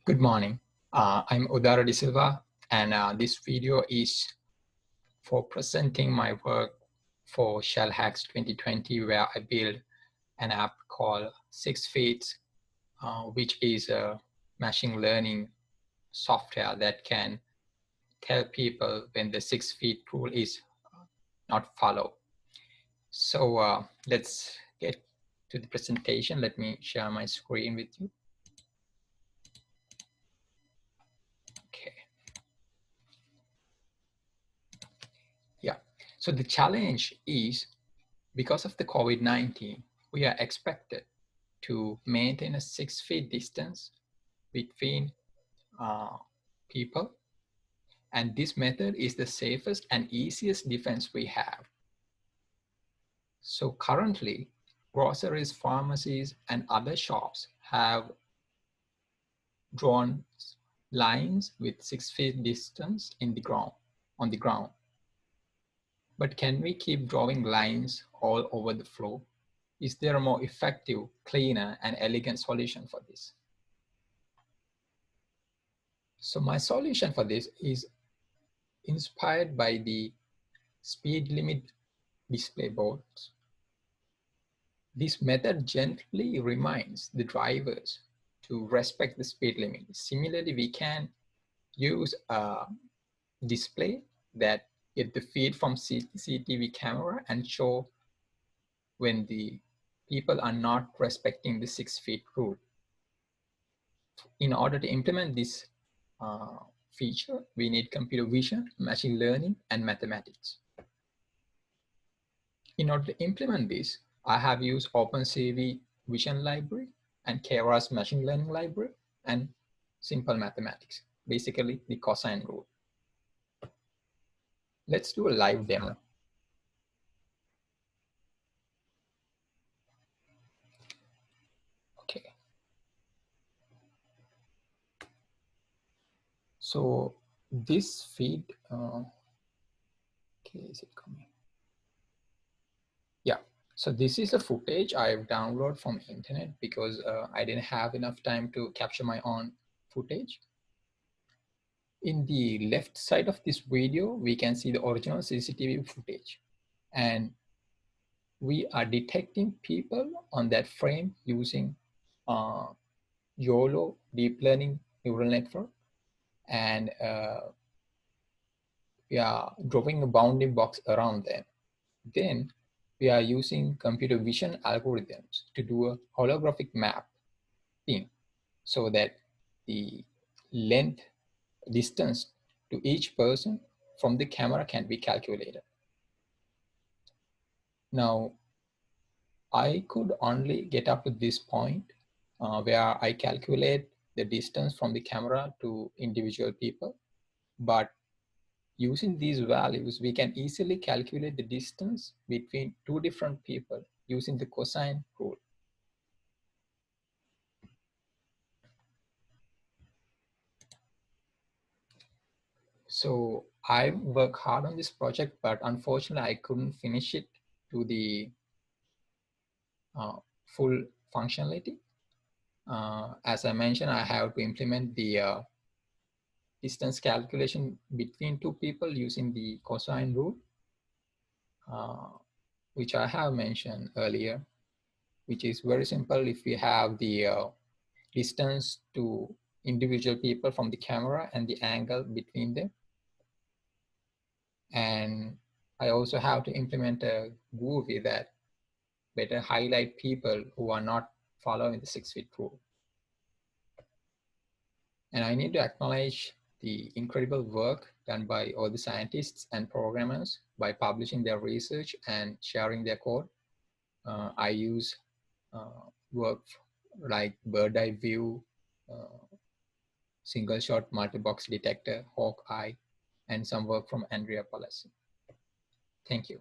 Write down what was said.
Good morning. I'm Udara De Silva, and this video is for presenting my work for shellhacks 2020, where I build an app called SixFeets, which is a machine learning software that can tell people when the 6 feet rule is not followed. So let's get to the presentation. Let me share my screen with you. Okay. Yeah. So the challenge is, because of the COVID-19, we are expected to maintain a 6 feet distance between people. And this method is the safest and easiest defense we have. So currently, groceries, pharmacies, and other shops have drawn lines with 6 feet distance in the ground, on the ground. But can we keep drawing lines all over the floor? Is there a more effective, cleaner, and elegant solution for this? So my solution for this is inspired by the speed limit display boards. This method gently reminds the drivers to respect the speed limit. Similarly, we can use a display that get the feed from CCTV camera and show when the people are not respecting the 6 feet rule. In order to implement this feature, we need computer vision, machine learning, and mathematics. In order to implement this, I have used OpenCV Vision Library and Keras Machine Learning Library and simple mathematics, basically the cosine rule. Let's do a live demo. Okay. So this feed, okay, is it coming? Yeah. So this is a footage I've downloaded from internet because I didn't have enough time to capture my own footage. In the left side of this video, we can see the original CCTV footage, and we are detecting people on that frame using YOLO deep learning neural network, and we are drawing a bounding box around them. Then we are using computer vision algorithms to do a holographic mapping so that the length distance to each person from the camera can be calculated. Now, I could only get up to this point where I calculate the distance from the camera to individual people. But using these values, we can easily calculate the distance between two different people using the cosine rule. So I worked hard on this project, but unfortunately I couldn't finish it to the full functionality. As I mentioned, I have to implement the distance calculation between two people using the cosine rule, which I have mentioned earlier, which is very simple. If we have the distance to individual people from the camera and the angle between them. And I also have to implement a GUI that better highlight people who are not following the 6 feet rule. And I need to acknowledge the incredible work done by all the scientists and programmers by publishing their research and sharing their code. I use work like bird eye view, single shot multi-box detector, Hawkeye, and some work from Andrea Palazzi. Thank you.